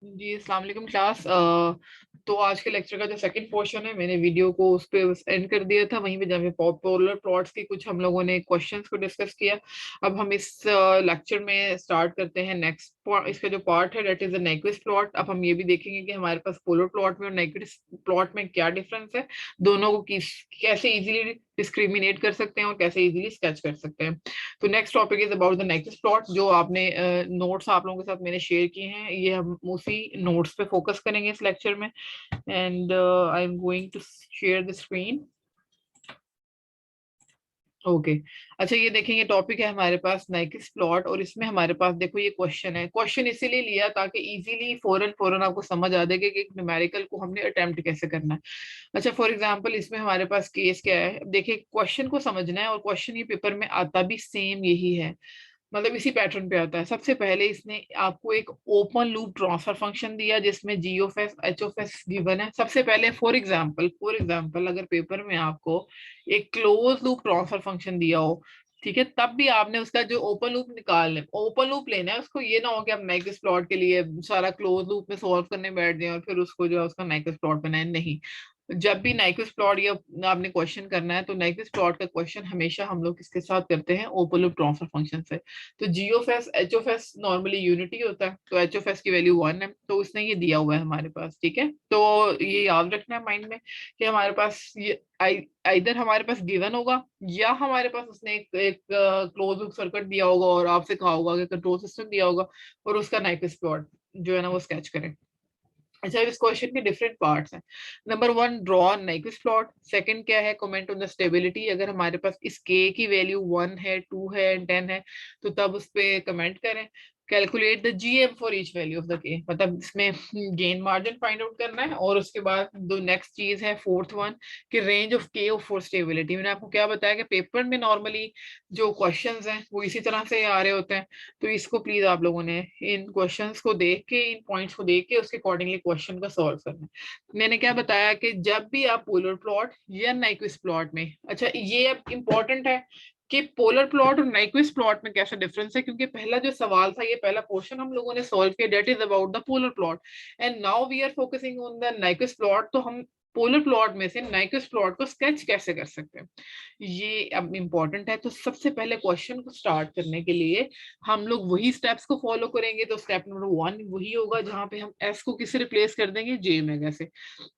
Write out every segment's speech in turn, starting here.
जी अस्सलाम वालेकुम क्लास। तो आज के लेक्चर का जो सेकंड पोर्शन है, मैंने वीडियो को उस पे एंड कर दिया था, वहीं पे जहाँ पे पोलर प्लॉट्स के कुछ हम लोगों ने क्वेश्चंस को डिस्कस किया। अब हम इस लेक्चर में स्टार्ट करते हैं नेक्स्ट इसका जो पार्ट है, that is the Nyquist plot. अब हम ये भी देखेंगे कि हमारे पास पोलर प्लॉट में और नाइक्विस्ट प्लॉट में क्या डिफरेंस है, दोनों को कैसे इजीली डिस्क्रिमिनेट कर सकते हैं और कैसे इजीली स्केच कर सकते हैं। तो next topic is about the next plot. जो आपने नोट्स आप लोगों के साथ मैंने शेयर किए हैं, ये हम उसी नोट्स पे फोकस करेंगे इस लेक्चर में। And I am going to share the screen. Okay. अच्छा, ये देखेंगे टॉपिक है हमारे पास नाइकिस प्लॉट, और इसमें हमारे पास देखो ये क्वेश्चन है। क्वेश्चन इसीलिए लिया ताकि इजीली फौरन फौरन आपको समझ आ जाएगा कि एक न्यूमेरिकल को हमने अटेम्प्ट कैसे करना है। अच्छा, फॉर एग्जांपल इसमें हमारे पास केस क्या है, अब देखिए क्वेश्चन को समझना है, और क्वेश्चन ये पेपर में आता भी सेम यही है, मतलब इसी पैटर्न पे आता है। सबसे पहले इसने आपको एक ओपन लूप ट्रांसफर फंक्शन दिया जिसमें G of S H of S given है। सबसे पहले फॉर एग्जांपल अगर पेपर में आपको एक क्लोज लूप ट्रांसफर फंक्शन दिया हो, ठीक है, तब भी आपने उसका जो ओपन लूप लेना है उसको। ये ना हो कि आप नाइक्विस्ट प्लॉट के लिए सारा क्लोज लूप में सॉल्व करने बैठ जाए और फिर उसको जो है उसका नाइक्विस्ट प्लॉट बनाए, नहीं। जब भी नाइक्विस्ट प्लॉट या आपने क्वेश्चन करना है, तो नाइक्विस्ट प्लॉट का क्वेश्चन हमेशा हम लोग किसके साथ करते हैं, ओपन लूप ट्रांसफर फंक्शन से। तो G of S H of S normally unity होता है, तो एच ऑफ एस की वैल्यू 1 है, तो उसने ये दिया हुआ है हमारे पास, ठीक है। तो ये याद रखना है माइंड में कि हमारे पास ये इधर हमारे पास गिवन होगा, या हमारे पास उसने एक क्लोज लूप सर्किट दिया होगा और आपसे कहा होगा कि कंट्रोल सिस्टम दिया होगा, और उसका नाइक्विस्ट प्लॉट जो है ना वो स्केच करें। अच्छा, इस क्वेश्चन के डिफरेंट पार्ट्स हैं। Number one, draw Nyquist plot. Second क्या है, कमेंट ऑन द स्टेबिलिटी। अगर हमारे पास इस के की वैल्यू 1 है, 2 है, 10 है, तो तब उस पे कमेंट करें। Calculate the GM for each value of the के, मतलब इसमें गेन मार्जिन फाइंड आउट करना है। और उसके बाद दो नेक्स्ट चीज है, फोर्थ वन, कि रेंज ऑफ के ऑफ फॉर स्टेबिलिटी। मैंने आपको क्या बताया कि पेपर में नॉर्मली जो क्वेश्चंस हैं वो इसी तरह से आ रहे होते हैं। तो इसको प्लीज आप लोगों ने इन क्वेश्चंस को देख के, इन पॉइंट्स को देख के उसके अकॉर्डिंगली क्वेश्चन का सॉल्व करना है। मैंने क्या बताया कि जब भी आप पोलर प्लॉट या नाइक्विस्ट प्लॉट में, अच्छा ये अब इंपॉर्टेंट है कि पोलर प्लॉट और नाइक्विस्ट प्लॉट में कैसा डिफरेंस है, क्योंकि पहला जो सवाल था, ये पहला क्वेश्चन हम लोगों ने सॉल्व किया, that is about the polar plot, and now we are focusing on the Nyquist plot. तो हम पोलर प्लॉट में से नाइक्विस्ट प्लॉट को स्केच कैसे कर सकते हैं, ये अब इम्पोर्टेंट है। तो सबसे पहले क्वेश्चन को स्टार्ट करने के लिए हम लोग वही स्टेप्स को फॉलो करेंगे। तो स्टेप नंबर 1 वही होगा जहां पे हम एस को किससे रिप्लेस कर देंगे, जे मेगा से।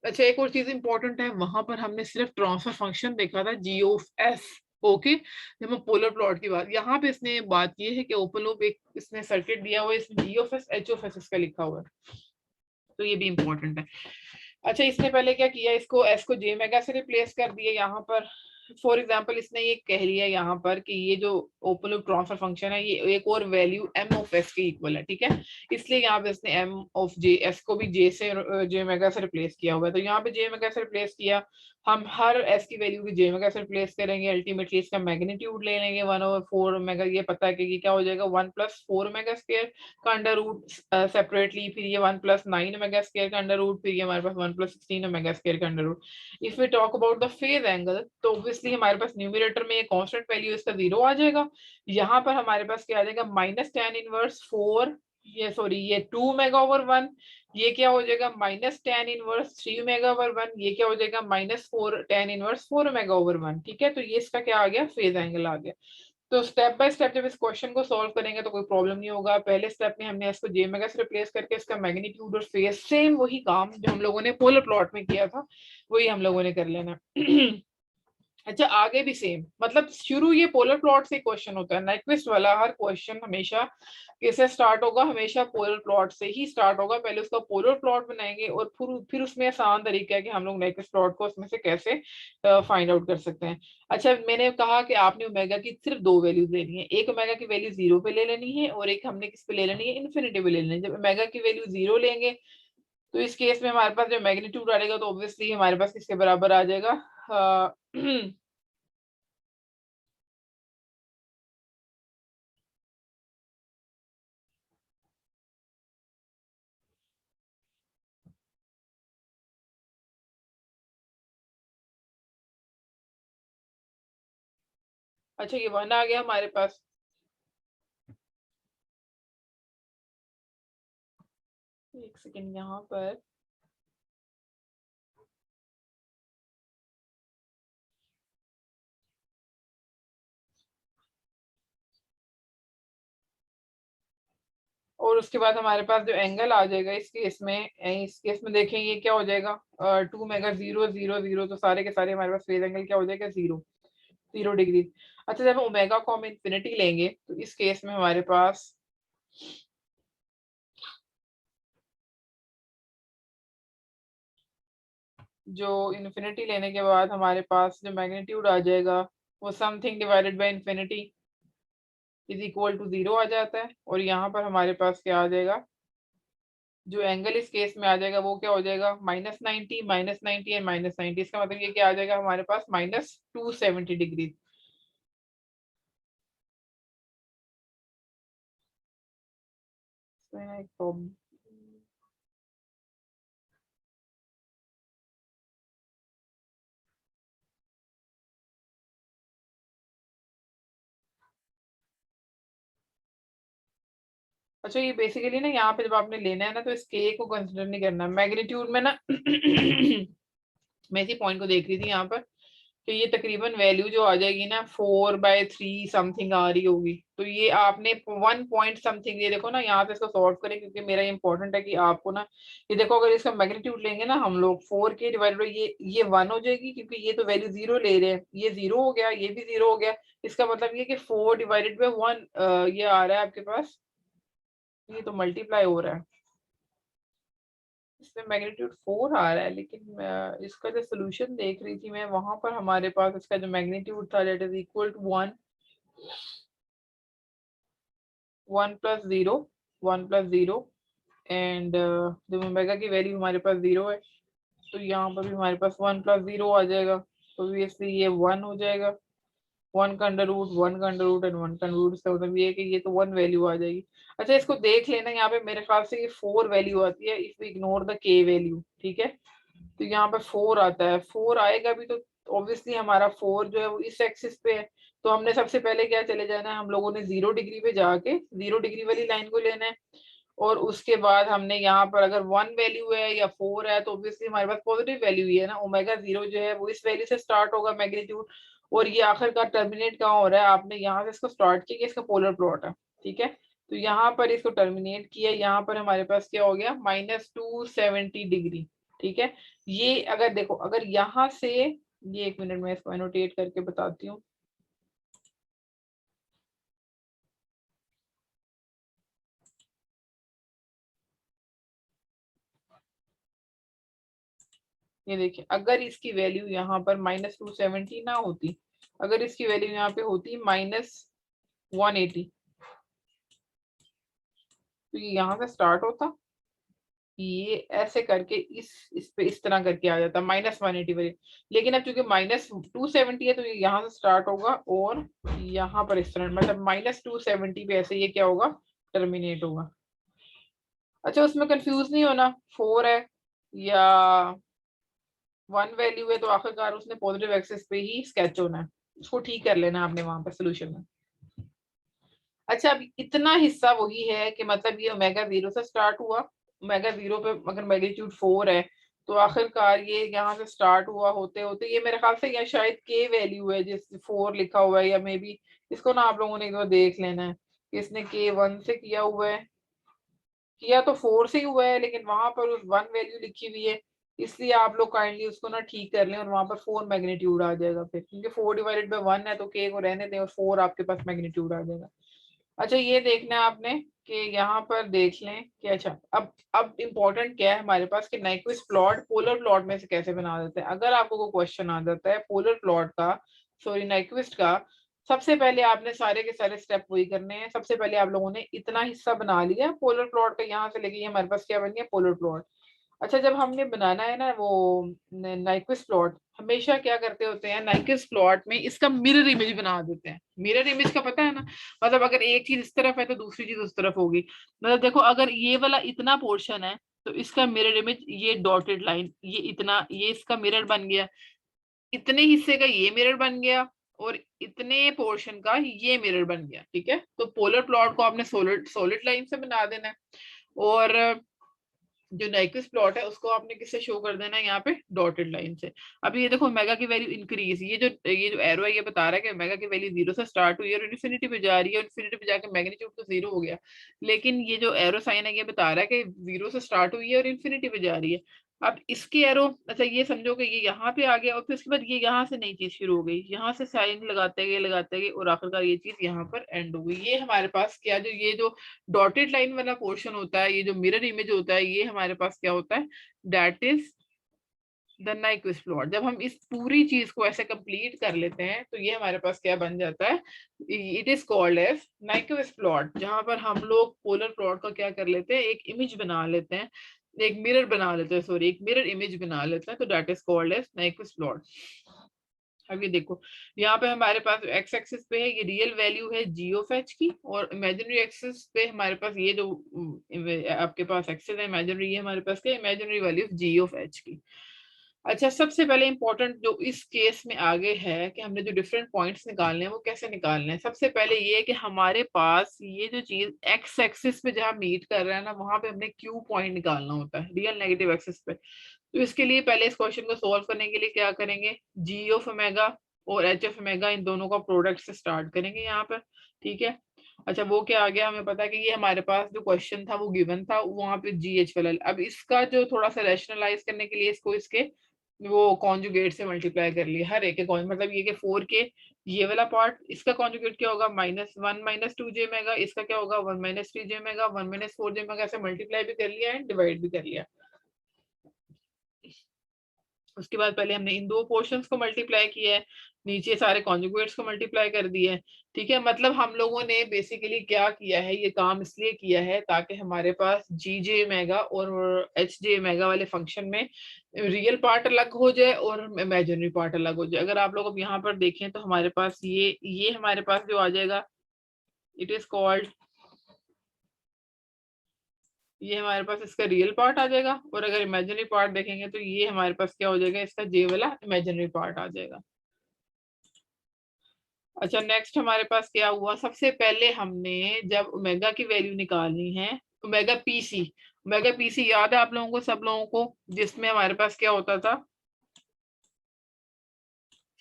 अच्छा, एक और चीज इंपॉर्टेंट है, वहां पर हमने सिर्फ ट्रांसफर फंक्शन देखा था, जी ऑफ एस। ओके, जब हम पोलर प्लॉट की बात, यहाँ पे इसने बात की है कि ओपन लूप एक इसने सर्किट दिया हुआ है, इसमें G of S H of S इसका लिखा हुआ है, तो ये भी इंपॉर्टेंट है। अच्छा, इसने पहले क्या किया, इसको एस को जे मेगा से रिप्लेस कर दिया यहाँ पर। फॉर एग्जाम्पल इसने ये कह लिया यहाँ पर कि ये जो ओपन लूप ट्रांसफर फंक्शन है, ये एक और वैल्यू एम ऑफ एस के इक्वल है, ठीक है। इसलिए यहाँ पे इसने एम ऑफ जे एस को भी जे से जे मेगा से रिप्लेस किया हुआ है। तो यहाँ पे जे मेगा से रिप्लेस किया, हम हर एस की वैल्यू की जे मेगा से रिप्लेस करेंगे, अल्टीमेटली इसका मैग्नीट्यूड ले लेंगे 1/4 मेगा। ये पता है कि ये क्या हो जाएगा, 1+4 मेगा स्क्वायर का अंडर रूट सेपरेटली, फिर ये 1+9 मेगा स्क्वायर का अंडर रूट, फिर ये हमारे पास 1+16 मेगा स्क्वायर का under root. If we talk about the phase angle, तो ऑब्वियसली हमारे पास न्यूमरेटर में एक कांस्टेंट वैल्यू इसका 0 आ जाएगा। यहाँ पर हमारे पास क्या आ जाएगा, -tan−1 4, ये सॉरी ये 2 मेगा/1। ये क्या हो जाएगा, -tan−3 मेगा/1। ये क्या हो जाएगा, -4tan−4 ठीक है। तो ये इसका क्या आ गया, फेज एंगल आ गया। तो स्टेप बाय स्टेप जब इस क्वेश्चन को सॉल्व करेंगे तो कोई प्रॉब्लम नहीं होगा। पहले स्टेप में हमने इसको जे मेगा से रिप्लेस करके इसका मैग्नीट्यूड और फेज, सेम वही काम जो हम लोगों ने पोलर प्लॉट में किया था, वही हम लोगों ने कर लेना। अच्छा, आगे भी सेम, मतलब शुरू ये पोलर प्लॉट से क्वेश्चन होता है। नाइक्विस्ट वाला हर क्वेश्चन हमेशा कैसे स्टार्ट होगा, हमेशा पोलर प्लॉट से ही स्टार्ट होगा। पहले उसका पोलर प्लॉट बनाएंगे और फिर उसमें आसान तरीका है कि हम लोग नाइक्विस्ट प्लॉट को उसमें से कैसे फाइंड आउट कर सकते हैं। अच्छा, मैंने कहा कि आपने ओमेगा की सिर्फ दो वैल्यूज लेनी है, एक ओमेगा की वैल्यू 0 पे ले लेनी है, और एक हमने किस पे ले लेनी है, इन्फिनिटी पे ले लेनी है। जब ओमेगा की वैल्यू 0 लेंगे, तो इस केस में हमारे पास जो मैग्नीट्यूड आएगा, तो ऑब्वियसली हमारे पास किसके बराबर आ जाएगा, अच्छा ये 1 आ गया हमारे पास। एक सेकेंड यहाँ पर और उसके बाद हमारे पास जो एंगल आ जाएगा इस केस में देखें ये क्या हो जाएगा 2 मेगा 0 0 0, तो सारे के सारे हमारे पास फेज एंगल क्या हो जाएगा 0 डिग्री। अच्छा जब ओमेगा को हम इन्फिनिटी लेंगे तो इस केस में हमारे पास जो इन्फिनिटी लेने के बाद हमारे पास जो मैग्नीट्यूड आ जाएगा वो something divided by infinity is equal to 0 आ जाता है। और यहाँ पर हमारे पास क्या आ जाएगा, जो एंगल इस केस में आ जाएगा वो क्या हो जाएगा -90 एंड -90। इसका मतलब ये क्या आ जाएगा हमारे पास -270 डिग्री। अच्छा ये बेसिकली ना यहाँ पे जब आपने लेना है ना तो इस के को कंसिडर नहीं करना मैग्नीट्यूड में ना मैं इसी पॉइंट को देख रही थी यहाँ पर कि ये तकरीबन वैल्यू जो आ जाएगी ना 4/3 समथिंग आ रही होगी। तो ये आपने 1 पॉइंट समथिंग, ये देखो ना यहाँ पे इसको सॉल्व करें क्योंकि मेरा इंपॉर्टेंट है कि आपको ना ये देखो अगर इसका मैग्नीट्यूड लेंगे ना हम लोग 4 के डिवाइडेड बाई ये 1 हो जाएगी क्योंकि ये तो वैल्यू 0 ले रहे हैं, ये 0 हो गया, ये भी 0 हो गया। इसका मतलब ये कि 4/1 ये आ रहा है आपके पास, ये तो मल्टीप्लाई हो रहा है, इसमें मैग्नीट्यूड 4 आ रहा है। लेकिन इसका जो सोल्यूशन देख रही थी मैं वहां पर हमारे पास इसका जो मैग्नीट्यूड था that is equal to 1 + 0 and जो ओमेगा की वैल्यू हमारे पास 0 है तो यहाँ पर भी हमारे पास 1 + 0 आ जाएगा। तो ऑब्वियसली ये 1 हो जाएगा, 1 का अंडर रूट एंड 1 का अंडर रूट, इसका मतलब ये है कि ये तो 1 वैल्यू आ जाएगी। अच्छा इसको देख लेना, यहाँ पे मेरे ख्याल से ये 4 वैल्यू आती है इफ वी इग्नोर द के वैल्यू, ठीक है। तो यहाँ पर 4 आता है, 4 आएगा भी तो ऑब्वियसली हमारा 4 जो है वो इस एक्सिस पे है। तो हमने सबसे पहले क्या चले जाना है, हम लोगों ने 0 डिग्री पे जाके 0 डिग्री वाली लाइन को लेना है। और उसके बाद हमने यहाँ पर अगर 1 वैल्यू है या 4 है तो ऑब्वियसली हमारे पास पॉजिटिव वैल्यू ही है ना, ओमेगा 0 जो है वो इस वैल्यू से स्टार्ट होगा मैग्नीट्यूड। और ये आखिरकार टर्मिनेट कहाँ हो रहा है, आपने यहाँ से इसको स्टार्ट किया, इसका पोलर प्लॉट है, ठीक है। तो यहाँ पर इसको टर्मिनेट किया, यहाँ पर हमारे पास क्या हो गया -270 डिग्री, ठीक है। ये अगर देखो अगर यहाँ से ये 1 मिनट में इसको एनोटेट करके बताती हूँ। ये देखिए अगर इसकी वैल्यू यहाँ पर -270 ना होती, अगर इसकी वैल्यू यहाँ पे होती -180, तो ये यहाँ से स्टार्ट होता, ये ऐसे करके इस पे इस तरह करके आ जाता -180 वाली। लेकिन अब चूंकि -270 है तो ये यहाँ से स्टार्ट होगा और यहाँ पर इस तरह मतलब -270 पे ऐसे ये क्या होगा टर्मिनेट होगा। अच्छा उसमें कंफ्यूज नहीं होना, 4 है या 1 वैल्यू है तो आखिरकार उसने पॉजिटिव एक्सिस पे ही स्केच होना है, उसको ठीक कर लेना आपने वहां पर सोल्यूशन में। अच्छा अब इतना हिस्सा वही है कि मतलब ये ओमेगा 0 से स्टार्ट हुआ, ओमेगा 0 पे अगर मैग्नीट्यूड 4 है तो आखिरकार ये यहाँ से स्टार्ट हुआ होते होते ये मेरे ख्याल से या शायद के वैल्यू है जिस 4 लिखा हुआ है, या मे बी इसको ना आप लोगों ने एक बार देख लेना है कि इसने के 1 से किया हुआ है, किया तो 4 से ही हुआ है लेकिन वहां पर उस 1 वैल्यू लिखी हुई है, इसलिए आप लोग काइंडली उसको ना ठीक कर लें और वहां पर 4 मैग्नीट्यूड आ जाएगा फिर, क्योंकि 4/1 है तो के को रहने दें और 4 आपके पास मैग्नीट्यूड आ जाएगा। अच्छा ये देखना है आपने कि यहाँ पर देख लें कि अच्छा अब इम्पोर्टेंट क्या है हमारे पास कि नाइक्विस्ट प्लॉट पोलर प्लॉट में से कैसे बना देते हैं। अगर आपको कोई क्वेश्चन आ जाता है पोलर प्लॉट का, सॉरी नाइक्विस्ट का, सबसे पहले आपने सारे के सारे स्टेप वही करने हैं। सबसे पहले आप लोगों ने इतना हिस्सा बना लिया पोलर प्लॉट का, यहाँ से लेके ये हमारे पास क्या बन गया पोलर प्लॉट। अच्छा जब हमने बनाना है ना वो नाइक्विस्ट प्लॉट, हमेशा क्या करते होते हैं नाइक्विस्ट प्लॉट में इसका मिरर इमेज बना देते हैं। मिरर इमेज का पता है ना, मतलब अगर एक चीज इस तरफ है तो दूसरी चीज उस तरफ होगी। मतलब देखो अगर ये वाला इतना पोर्शन है तो इसका मिरर इमेज ये डॉटेड लाइन, ये इतना, ये इसका मिरर बन गया, इतने हिस्से का ये मिरर बन गया और इतने पोर्शन का ये मिरर बन गया, ठीक है। तो पोलर प्लॉट को आपने सॉलिड सॉलिड लाइन से बना देना है। और जो नाइक्विस्ट प्लॉट है उसको आपने किससे शो कर देना है, यहाँ पे डॉटेड लाइन से। अब ये देखो ओमेगा की वैल्यू इंक्रीज, ये जो एरो है ये बता रहा है कि ओमेगा की वैल्यू 0 से स्टार्ट हुई है और इन्फिनिटी पे जा रही है, इन्फिनिटी पे जाके मैग्नीट्यूड तो 0 हो गया, लेकिन ये जो एरो साइन है ये बता रहा है कि 0 से स्टार्ट हुई है और इन्फिनिटी पे जा रही है। अब इसकी एरो, अच्छा ये समझो कि ये यहाँ पे आ गया और फिर उसके बाद ये यहाँ से नई चीज शुरू हो गई, यहाँ से साइन लगाते गए और आखिरकार ये चीज यहाँ पर एंड हो गई। ये हमारे पास क्या, जो ये जो डॉटेड लाइन वाला पोर्शन होता है, ये जो मिरर इमेज होता है, ये हमारे पास क्या होता है, that is the Nyquist plot. जब हम इस पूरी चीज को ऐसे कंप्लीट कर लेते हैं तो ये हमारे पास क्या बन जाता है, it is called as Nyquist plot, जहां पर हम लोग पोलर प्लॉट का क्या कर लेते हैं, एक इमेज बना लेते हैं, एक मिरर बना लेते हैं, सॉरी एक मिरर इमेज बना लेते हैं, तो that is called as Nyquist plot. अब ये देखो यहाँ पे हमारे पास एक्स एक्सिस पे है ये रियल वैल्यू है जी ऑफ एच की, और इमेजिनरी एक्सिस पे हमारे पास ये जो आपके पास एक्सिस है इमेजिनरी, है हमारे पास क्या, imaginary value G of H की। अच्छा, सबसे पहले इंपॉर्टेंट जो इस केस में आगे है कि हमने जो डिफरेंट पॉइंट्स निकालने हैं वो कैसे निकालने हैं। सबसे पहले ये है कि हमारे पास ये जो चीज एक्स एक्सिस पे जहां मीट कर रहा है ना, वहां पे हमने क्यू पॉइंट निकालना होता है रियल नेगेटिव एक्सिस पे। तो इसके लिए पहले इस क्वेश्चन को सोल्व करने के लिए क्या करेंगे, जी ऑफ ओमेगा और एच ऑफ ओमेगा इन दोनों का प्रोडक्ट से स्टार्ट करेंगे यहाँ पर, ठीक है। अच्छा वो क्या आ गया, हमें पता है कि ये हमारे पास जो क्वेश्चन था वो गिवन था वहां पे जी एच वाला। अब इसका जो थोड़ा सा रैशनलाइज करने के लिए इसको इसके वो कॉन्जुगेट से मल्टीप्लाई कर लिया, हर एक के मतलब ये कि 4 के ये वाला पार्ट, इसका कॉन्जुगेट क्या होगा, -1 -2 जे मेगा, इसका क्या होगा 1 -3 जे मेगा, 1 -4 जे मेगा, ऐसे मल्टीप्लाई भी कर लिया एंड डिवाइड भी कर लिया। उसके बाद पहले हमने इन दो पोर्शंस को मल्टीप्लाई किया है, नीचे सारे कॉन्जुगेट्स को मल्टीप्लाई कर दिए है, ठीक है। मतलब हम लोगों ने बेसिकली क्या किया है, ये काम इसलिए किया है ताकि हमारे पास जी जे मेगा और एच जे मेगा वाले फंक्शन में रियल पार्ट अलग हो जाए और इमेजिनरी पार्ट अलग हो जाए। अगर आप लोग अब यहाँ पर देखें तो हमारे पास ये हमारे पास जो आ जाएगा, इट इज कॉल्ड, ये हमारे पास इसका रियल पार्ट आ जाएगा, और अगर इमेजिनरी पार्ट देखेंगे तो ये हमारे पास क्या हो जाएगा, इसका जे वाला इमेजिनरी पार्ट आ जाएगा। अच्छा नेक्स्ट हमारे पास क्या हुआ, सबसे पहले हमने जब ओमेगा की वैल्यू निकालनी है, ओमेगा पीसी याद है आप लोगों को, सब लोगों को, जिसमें हमारे पास क्या होता था,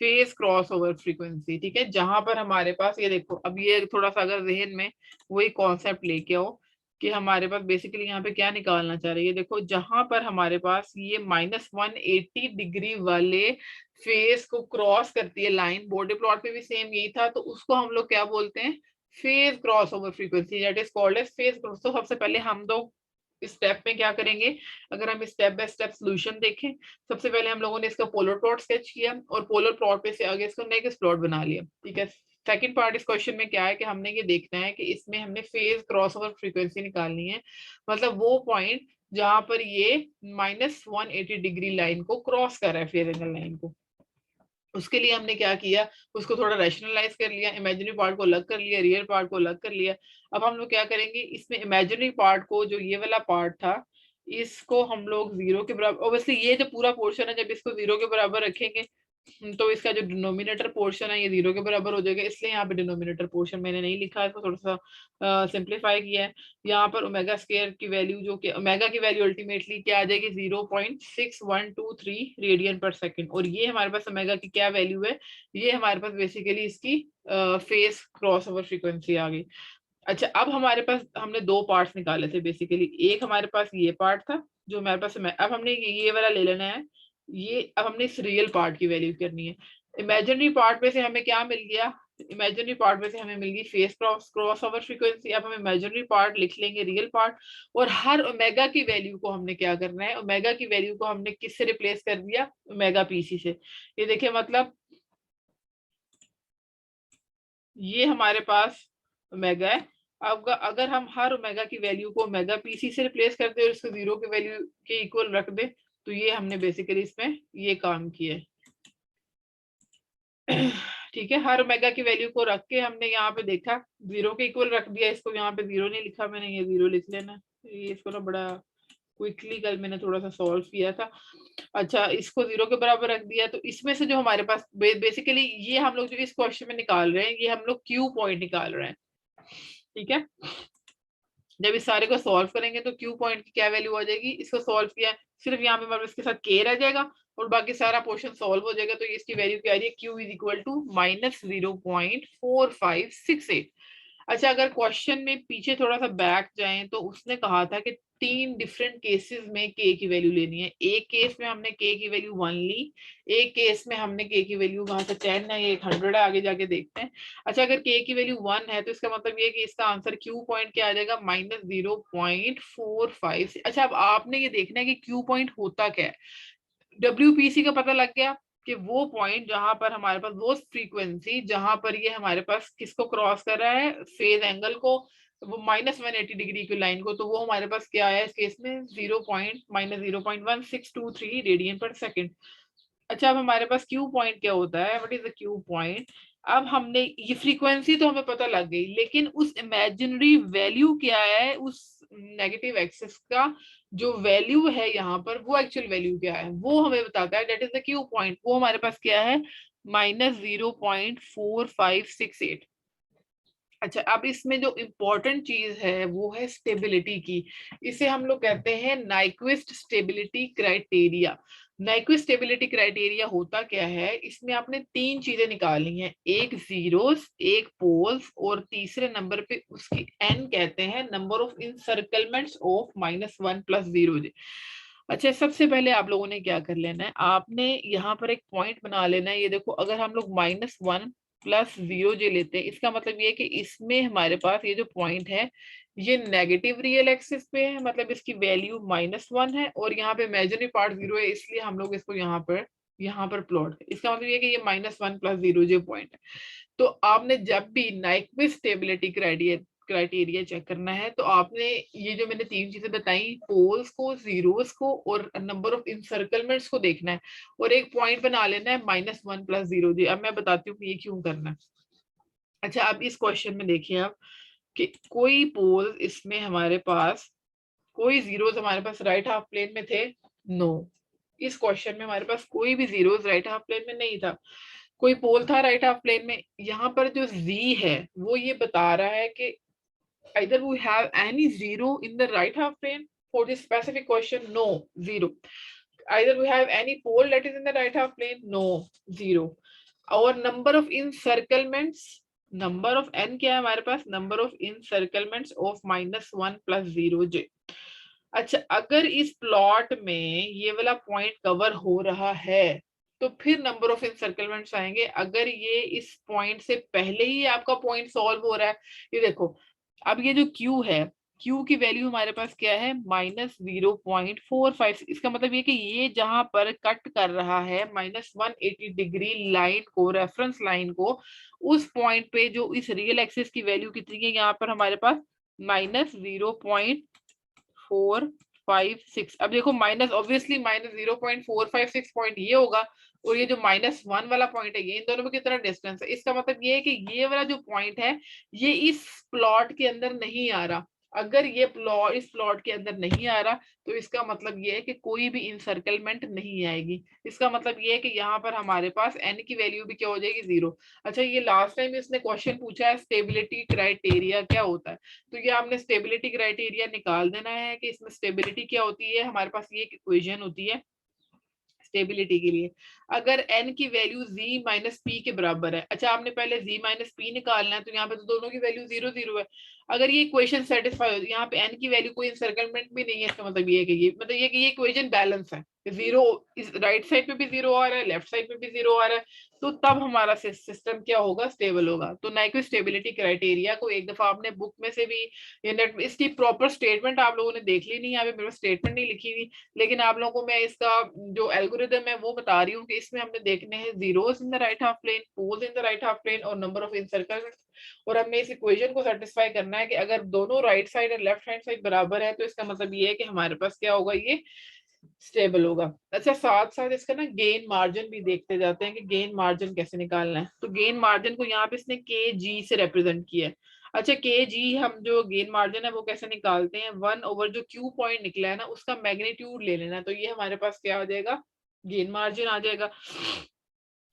फेज क्रॉस ओवर फ्रीक्वेंसी, ठीक है। जहां पर हमारे पास ये देखो, अब ये थोड़ा सा अगर जहन में वही कॉन्सेप्ट लेके आओ कि हमारे पास बेसिकली यहाँ पे क्या निकालना चाह रहे हैं, ये देखो जहां पर हमारे पास ये -180 डिग्री वाले फेस को क्रॉस करती है लाइन, बॉडी प्लॉट पे भी सेम यही था, तो उसको हम लोग क्या बोलते हैं, phase cross over frequency, that is called as phase cross. तो सबसे पहले हम लोग इस स्टेप में क्या करेंगे, अगर हम स्टेप बाय स्टेप सोल्यूशन देखें, सबसे पहले हम लोगों ने इसका पोलर प्लॉट स्केच किया और पोलर प्लॉट पे से आगे इसको नेक्स्ट प्लॉट बना लिया, ठीक है। सेकंड पार्ट इस क्वेश्चन में क्या है कि हमने ये देखना है कि इसमें हमने फेज क्रॉसओवर फ्रीक्वेंसी निकालनी है, मतलब वो पॉइंट जहां पर ये -180 डिग्री लाइन को क्रॉस कर रहा है, फेज एंगल लाइन को। उसके लिए हमने क्या किया, उसको थोड़ा रैशनलाइज कर लिया, इमेजिनरी पार्ट को अलग कर लिया, रियल पार्ट को अलग कर लिया। अब हम लोग क्या करेंगे, इसमें इमेजिनरी पार्ट को, जो ये वाला पार्ट था, इसको हम लोग 0 के बराबर, ऑब्वियसली ये जो पूरा पोर्शन है जब इसको 0 के बराबर रखेंगे तो इसका जो डिनोमिनेटर पोर्शन है ये 0 के बराबर हो जाएगा, इसलिए यहाँ पे डिनोमिनेटर पोर्शन मैंने नहीं लिखा है, इसको थोड़ा सा सिंप्लीफाई किया है। यहाँ पर ओमेगा स्क्वायर की वैल्यू, जो कि ओमेगा की वैल्यू अल्टीमेटली क्या आ जाएगी, 0.6123 रेडियन पर सेकंड, और ये हमारे पास ओमेगा की क्या वैल्यू है, ये हमारे पास बेसिकली इसकी फेस क्रॉस ओवर फ्रीक्वेंसी आ गई। अच्छा अब हमारे पास हमने दो पार्ट्स निकाले थे बेसिकली, एक हमारे पास ये पार्ट था जो हमारे पास, अब हमने ये वाला ले लेना है, ये अब हमने इस रियल पार्ट की वैल्यू करनी है। इमेजिनरी पार्ट में से हमें क्या मिल गया, इमेजिनरी पार्ट में से हमें मिल गई फेस क्रॉस ओवर फ्रीक्वेंसी। अब हम इमेजिनरी पार्ट लिख लेंगे रियल पार्ट, और हर ओमेगा की वैल्यू को हमने क्या करना है, ओमेगा की वैल्यू को हमने किससे रिप्लेस कर दिया, ओमेगा पीसी से। ये देखिए मतलब ये हमारे पास ओमेगा है। अब अगर हम हर ओमेगा की वैल्यू को ओमेगा पीसी से रिप्लेस कर दे और इसको 0 की वैल्यू के इक्वल रख दे, तो ये हमने बेसिकली इसमें ये काम किया है। ठीक है, हर ओमेगा की वैल्यू को रख के हमने यहाँ पे देखा 0 के इक्वल रख दिया इसको, यहाँ पे 0 नहीं लिखा मैंने, ये 0 लिख लेना, ये इसको ना बड़ा क्विकली कल मैंने थोड़ा सा सॉल्व किया था। अच्छा इसको 0 के बराबर रख दिया, तो इसमें से जो हमारे पास बेसिकली ये हम लोग जो इस क्वेश्चन में निकाल रहे हैं, ये हम लोग क्यू पॉइंट निकाल रहे हैं, ठीक है। जब इस सारे को सॉल्व करेंगे तो क्यू पॉइंट की क्या वैल्यू आ जाएगी, इसको सॉल्व किया सिर्फ यहाँ पे हमारे इसके साथ के रह जाएगा और बाकी सारा पोर्शन सॉल्व हो जाएगा। तो इसकी वैल्यू क्या आ रही है, क्यू इज इक्वल टू -0.4568। अच्छा, अगर क्वेश्चन में पीछे थोड़ा सा बैक जाएं तो उसने कहा था कि 3 डिफरेंट केसेस में के की वैल्यू लेनी है। एक केस में हमने के की वैल्यू 1 ली, एक केस में हमने के की वैल्यू वहां से 10 है, 100 है, आगे जाके देखते हैं। अच्छा, अगर के की वैल्यू 1 है तो इसका मतलब ये है कि इसका आंसर क्यू पॉइंट क्या आ जाएगा, -0.45। अच्छा, अब आपने ये देखना है कि क्यू पॉइंट होता क्या है। डब्ल्यूपीसी का पता लग गया कि वो पॉइंट जहां पर हमारे पास वो फ्रीक्वेंसी जहां पर ये हमारे पास किसको क्रॉस कर रहा है, फेज एंगल को, वो -180 डिग्री की लाइन को, तो वो हमारे पास क्या है इस केस में, -0.1623 रेडियन पर सेकेंड। अच्छा, अब हमारे पास क्यू पॉइंट क्या होता है, what is the Q point. अब हमने ये फ्रीक्वेंसी तो हमें पता लग गई, लेकिन उस इमेजिनरी वैल्यू क्या है उस नेगेटिव एक्सिस का, जो वैल्यू है यहाँ पर वो एक्चुअल वैल्यू क्या है वो हमें बताता है, that is the Q point. वो हमारे पास क्या है, -0.4568। अच्छा, अब इसमें जो इम्पोर्टेंट चीज है वो है स्टेबिलिटी की। इसे हम लोग कहते हैं Nyquist stability criteria. Nyquist stability criteria होता क्या है, इसमें आपने 3 चीजें निकालनी है, एक जीरोस, एक पोल्स, और तीसरे नंबर पे उसकी एन कहते हैं, नंबर ऑफ इनसर्कलमेंट्स ऑफ -1 + 0। अच्छा, सबसे पहले आप लोगों ने क्या कर लेना है, आपने यहाँ पर एक पॉइंट बना लेना है। ये देखो, अगर हम लोग -1 + 0 जे लेते हैं, इसका मतलब ये है कि इसमें हमारे पास ये जो पॉइंट है ये नेगेटिव रियल एक्सिस पे है, मतलब इसकी वैल्यू -1 है, और यहाँ पे इमेजिनरी पार्ट 0 है, इसलिए हम लोग इसको यहाँ पर प्लॉट, इसका मतलब ये कि ये -1 + 0 जे पॉइंट है। तो आपने जब भी नाइक्विस्ट स्टेबिलिटी क्राइटेरिया चेक करना है तो आपने ये जो मैंने 3 चीजें बताई, पोल्स को, जीरोस को और नंबर ऑफ इनसर्कलमेंट्स को देखना है, और एक पॉइंट बना लेना है -1 + 0 जी। अब मैं बताती हूँ कि ये क्यों करना है। अच्छा, अब इस क्वेश्चन में देखिए आप कि कोई पोल इसमें हमारे पास, कोई जीरोस हमारे पास राइट हाफ प्लेन में थे, नो। इस क्वेश्चन में हमारे पास कोई भी जीरोस राइट हाफ प्लेन में नहीं था। कोई पोल था राइट हाफ प्लेन में। यहाँ पर जो z है वो ये बता रहा है कि either we have any zero in the right half plane for this specific question, no, zero. Either we have any pole that is in the right half plane, no, zero. Our number of encirclements, number of n क्या है हमारे पास, number of encirclements of -1 + 0 j। अच्छा, अगर इस plot में ये वाला point cover हो रहा है तो फिर नंबर ऑफ इनसर्कलमेंट्स आएंगे। अगर ये इस पॉइंट से पहले ही आपका पॉइंट सॉल्व हो रहा है, ये देखो, अब ये जो Q है, Q की वैल्यू हमारे पास क्या है, -0.45। इसका मतलब ये कि ये जहां पर कट कर रहा है -180 डिग्री लाइन को, रेफरेंस लाइन को, उस पॉइंट पे जो इस रियल एक्सिस की वैल्यू कितनी है, यहाँ पर हमारे पास -0.456। अब देखो, माइनस ऑब्वियसली -0.456 पॉइंट ये होगा, और ये जो -1 वाला पॉइंट है, ये इन दोनों में कितना डिस्टेंस है। इसका मतलब ये है कि ये वाला जो पॉइंट है ये इस प्लॉट के अंदर नहीं आ रहा। अगर ये प्लॉट इस प्लॉट के अंदर नहीं आ रहा तो इसका मतलब ये है कि कोई भी इनसर्कलमेंट नहीं आएगी। इसका मतलब ये है कि यहाँ पर हमारे पास n की वैल्यू भी क्या हो जाएगी, 0। अच्छा, ये लास्ट टाइम इसने क्वेश्चन पूछा है स्टेबिलिटी क्राइटेरिया क्या होता है, तो ये आपने स्टेबिलिटी क्राइटेरिया निकाल देना है कि इसमें स्टेबिलिटी क्या होती है। हमारे पास ये इक्वेशन होती है स्टेबिलिटी के लिए, अगर n की वैल्यू z - p के बराबर है। अच्छा, आपने पहले z - p निकालना है, तो यहाँ पे तो दोनों की वैल्यू 0 0 है। अगर ये इक्वेशन सेटिस्फाई होती है, यहाँ पे n की वैल्यू कोई इंसर्कलमेंट भी नहीं है, इसका मतलब ये है कि ये इक्वेशन बैलेंस है, 0 इस राइट साइड पे भी 0 आ रहा है, लेफ्ट साइड पे भी 0 आ रहा है, तो तब हमारा सिस्टम क्या होगा, स्टेबल होगा। तो नाइक्विस्ट स्टेबिलिटी क्राइटेरिया को एक दफा आपने बुक में से भी, ये नेट इसकी प्रॉपर स्टेटमेंट आप लोगों ने देख ली नहीं, यहाँ पे मेरे स्टेटमेंट नहीं लिखी हुई, लेकिन आप लोगों को मैं इसका जो एल्गोरिदम है वो बता रही हूँ कि इसमें हमने देखने हैं zeros in the right half plane, poles in the right half plane और नंबर ऑफ इनसर्कलमेंट्स, और हमें इस इक्वेशन को सेटिस्फाई करना है कि अगर दोनों राइट साइड और लेफ्ट हैंड साइड बराबर है तो इसका मतलब ये है कि हमारे पास क्या होगा, ये स्टेबल होगा। अच्छा, साथ साथ इसका ना गेन मार्जिन भी देखते जाते हैं कि गेन मार्जिन कैसे निकालना है। तो गेन मार्जिन को यहाँ पे इसने के जी से रिप्रेजेंट किया है। अच्छा, के जी हम जो गेन मार्जिन है वो कैसे निकालते हैं, 1 ओवर जो क्यू पॉइंट निकला है ना उसका मैग्नीट्यूड ले लेना, तो ये हमारे पास क्या आ जाएगा, गेन मार्जिन आ जाएगा।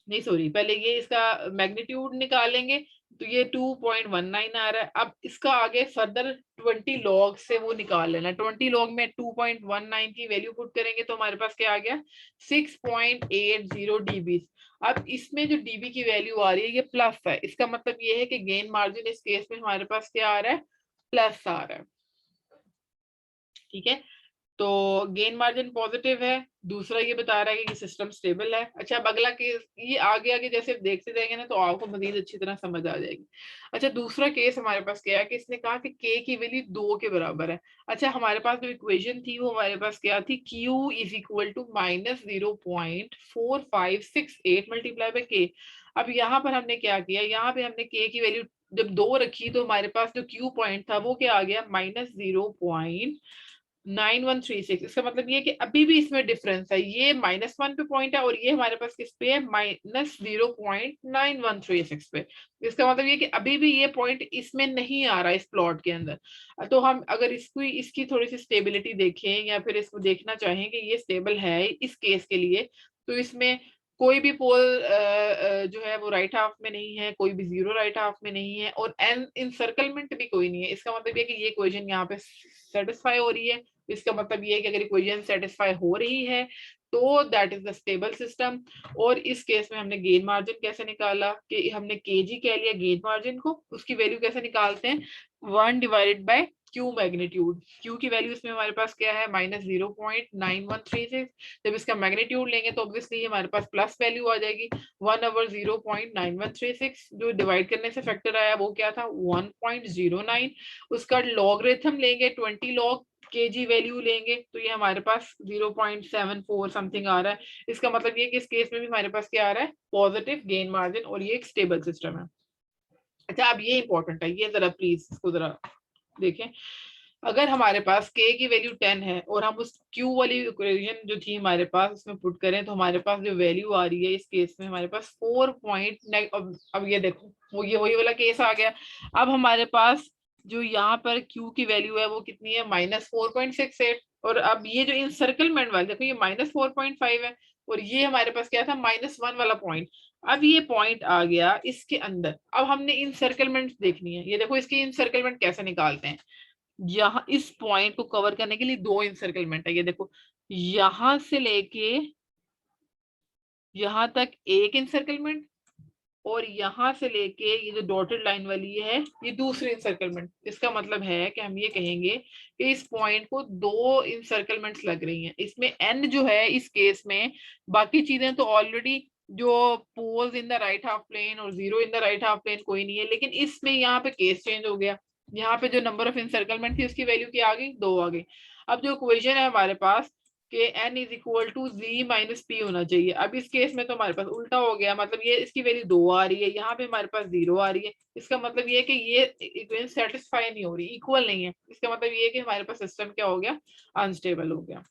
नहीं सॉरी, पहले ये इसका मैग्नीट्यूड निकालेंगे, तो ये 2.19 आ रहा है। अब इसका आगे फर्दर 20 लॉग से वो निकाल लेना। 20 लॉग में 2.19 की वैल्यू पुट करेंगे तो हमारे पास क्या आ गया 6.80 dB। अब इसमें जो dB की वैल्यू आ रही है ये प्लस है, इसका मतलब ये है कि गेन मार्जिन इस केस में हमारे पास क्या आ रहा है, प्लस आ रहा है। ठीक है, तो गेन मार्जिन पॉजिटिव है। दूसरा ये बता रहा है कि सिस्टम स्टेबल है। अच्छा, अब अगला केस ये आगे आगे जैसे देखते जाएंगे ना तो आपको मजीद अच्छी तरह समझ आ जाएगी। अच्छा, दूसरा केस हमारे पास क्या है कि इसने कहा कि के की वैल्यू 2 के बराबर है। अच्छा, हमारे पास जो इक्वेशन थी वो हमारे पास क्या थी, Q is equal to -0.4568 multiply by K. अब यहाँ पर हमने क्या किया, यहाँ पे हमने के की वैल्यू जब 2 रखी तो हमारे पास जो Q पॉइंट था वो क्या आ गया -0.9136। इसका मतलब ये कि अभी भी इसमें डिफरेंस है, ये -1 पे पॉइंट है और ये हमारे पास किस पे है, -0.9136 पे। इसका मतलब ये कि अभी भी ये पॉइंट इसमें नहीं आ रहा इस प्लॉट के अंदर। तो हम अगर इसको इसकी थोड़ी सी स्टेबिलिटी देखें या फिर इसको देखना चाहें कि ये स्टेबल है इस केस के लिए, तो इसमें कोई भी पोल जो है वो राइट हाफ में नहीं है, कोई भी जीरो राइट हाफ में नहीं है और एन इंसर्कलमेंट भी कोई नहीं है। इसका मतलब ये कि ये इक्वेशन यहाँ पे सेटिस्फाई हो रही है। इसका मतलब ये है कि अगर इक्वेशन सेटिस्फाई हो रही है तो that is the stable system. और इस केस में हमने गेन मार्जिन कैसे निकाला कि हमने केजी कह लिया गेन मार्जिन को, उसकी वैल्यू कैसे निकालते हैं, 1 divided by Q magnitude. Q की वैल्यू इसमें हमारे पास क्या है -0.9136। जब इसका मैग्नीट्यूड लेंगे तो ऑब्वियसली हमारे पास प्लस वैल्यू आ जाएगी 1/0.9136। जो डिवाइड करने से फैक्टर आया वो क्या था 1.09। उसका लॉगरिथम लेंगे 20 लॉग केजी वैल्यू लेंगे तो ये हमारे पास 0.74 समथिंग आ रहा है। इसका मतलब ये कि इस केस में भी हमारे पास क्या आ रहा है, पॉजिटिव गेन मार्जिन और ये एक स्टेबल सिस्टम है। अच्छा, अब ये इंपॉर्टेंट है, ये जरा प्लीज इसको जरा देखें। अगर हमारे पास k की वैल्यू 10 है और हम उस q वाली इक्वेशन जो थी हमारे पास उसमें पुट करें तो हमारे पास जो वैल्यू आ रही है इस केस में हमारे पास 4 पॉइंट। अब ये देखो वो ये वही वाला केस आ गया। अब हमारे पास जो यहाँ पर q की वैल्यू है वो कितनी है -4.68। और अब ये जो इंसर्कलमेंट वाला देखो ये -4.5 है और ये हमारे पास क्या था -1 वाला पॉइंट। अब ये पॉइंट आ गया इसके अंदर। अब हमने इंसर्कलमेंट देखनी है। ये देखो इसकी इंसर्कलमेंट कैसे निकालते हैं। यहाँ इस पॉइंट को कवर करने के लिए 2 इंसर्कलमेंट है। ये देखो यहां से लेके यहां तक एक इंसर्कलमेंट और यहां से लेके ये जो डॉटेड लाइन वाली है ये दूसरी इंसर्कलमेंट। इसका मतलब है कि हम ये कहेंगे कि इस पॉइंट को 2 इंसर्कलमेंट्स लग रही हैं। इसमें एन जो है इस केस में, बाकी चीजें तो ऑलरेडी जो poles in the right half plane और zero in the right half plane कोई नहीं है, लेकिन इसमें यहाँ पे केस चेंज हो गया। यहाँ पे जो नंबर ऑफ इंसर्कलमेंट थी उसकी वैल्यू क्या आ गई, 2 आ गई। अब जो इक्वेशन है हमारे पास कि n is equal to G minus P होना चाहिए। अब इस केस में तो हमारे पास उल्टा हो गया, मतलब ये इसकी वैल्यू 2 आ रही है, यहाँ पे हमारे पास 0 आ रही है। इसका मतलब ये है कि ये इक्वेशन सेटिस्फाई नहीं हो रही, इक्वल नहीं है। इसका मतलब ये है कि हमारे पास सिस्टम क्या हो गया, अनस्टेबल हो गया।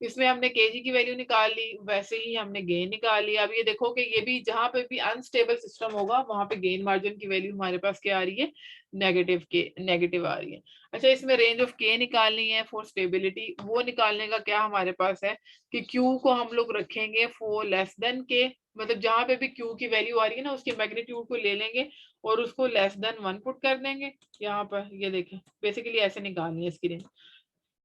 इसमें हमने केजी की वैल्यू निकाल ली, वैसे ही हमने गेन निकाल लिया। अब ये देखो कि ये भी जहां पे भी अनस्टेबल सिस्टम होगा वहां पे गेन मार्जिन की वैल्यू हमारे पास क्या आ रही है, नेगेटिव आ रही है। अच्छा, इसमें रेंज ऑफ के निकालनी है फॉर स्टेबिलिटी। वो निकालने का क्या हमारे पास है कि क्यू को हम लोग रखेंगे फॉर लेस देन के, मतलब जहां पे भी क्यू की वैल्यू आ रही है ना उसके मैग्नीट्यूड को ले लेंगे और उसको लेस देन 1 पुट कर देंगे। यहाँ पर ये देखें बेसिकली ऐसे निकालनी है इसकी रेंज।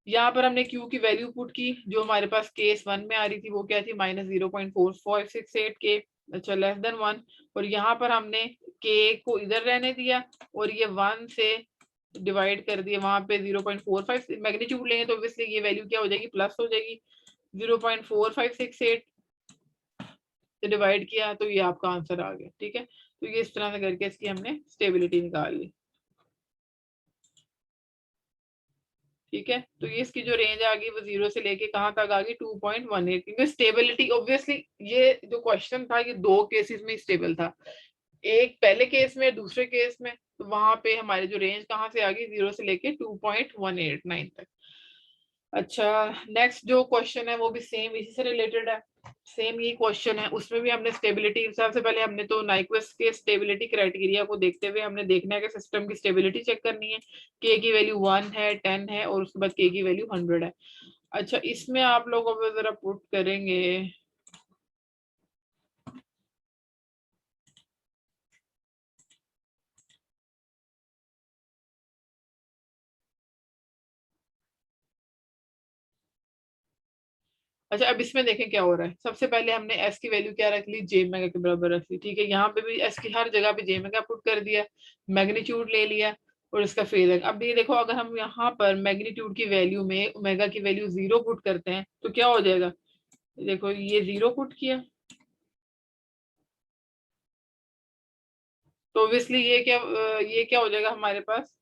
यहाँ पर हमने Q की वैल्यू पुट की जो हमारे पास केस 1 में आ रही थी वो क्या थी -0.4568 के, अच्छा लेस देन 1। और यहाँ पर हमने K को इधर रहने दिया और ये 1 से डिवाइड कर दिया, वहां पे 0.45 मैग्नीट्यूड लेंगे तो ऑब्वियसली ये वैल्यू क्या हो जाएगी, प्लस हो जाएगी। 0.4568 से डिवाइड किया तो ये आपका आंसर आ गया। ठीक है, तो ये इस तरह से करके इसकी हमने स्टेबिलिटी निकाल ली। ठीक है, तो ये इसकी जो रेंज आ गई वो 0 से लेके कहाँ तक आ गई 2.18, क्योंकि स्टेबिलिटी ऑब्वियसली ये जो क्वेश्चन था ये 2 केसेस में स्टेबल था, एक पहले केस में दूसरे केस में। तो वहां पे हमारी जो रेंज कहाँ से आ गई 0 से लेके 2.189 तक। अच्छा, नेक्स्ट जो क्वेश्चन है वो भी सेम इसी से रिलेटेड है, सेम ये क्वेश्चन है। उसमें भी हमने स्टेबिलिटी, सबसे पहले हमने तो नाइक्वेस्ट के स्टेबिलिटी क्राइटेरिया को देखते हुए हमने देखना है कि सिस्टम की स्टेबिलिटी चेक करनी है। के की वैल्यू 1 है, 10 है और उसके बाद के की वैल्यू 100 है। अच्छा, इसमें आप लोग अब जरा पुट करेंगे अच्छा अब इसमें देखें क्या हो रहा है। सबसे पहले हमने एस की वैल्यू क्या रख ली, जे मेगा के बराबर रख ली, ठीक है। यहाँ पे भी एस की हर जगह पे जे मेगा पुट कर दिया, मैग्नीट्यूड ले लिया और इसका फेज है। अब ये देखो अगर हम यहाँ पर मैग्नीट्यूड की वैल्यू में ओमेगा की वैल्यू 0 पुट करते हैं तो क्या हो जाएगा, देखो ये 0 पुट किया तो ऑब्वियसली ये क्या हो जाएगा हमारे पास,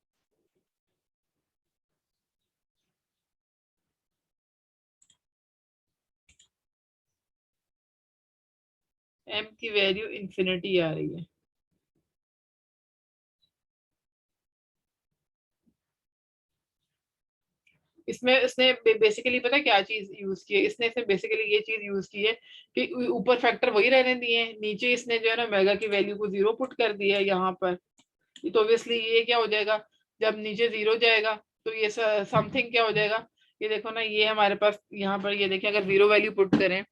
एम की वैल्यू इंफिनिटी आ रही है। इसमें इसने बेसिकली पता है क्या चीज यूज की है, इसने इसमें बेसिकली ये चीज यूज की है कि ऊपर फैक्टर वही रहने दिए हैं, नीचे इसने जो है ना मेगा की वैल्यू को 0 पुट कर दिया है यहाँ पर। तो ऑब्वियसली ये क्या हो जाएगा, जब नीचे 0 जाएगा तो ये समथिंग क्या हो जाएगा, ये देखो ना ये हमारे पास यहाँ पर ये देखिए अगर 0 वैल्यू पुट करें,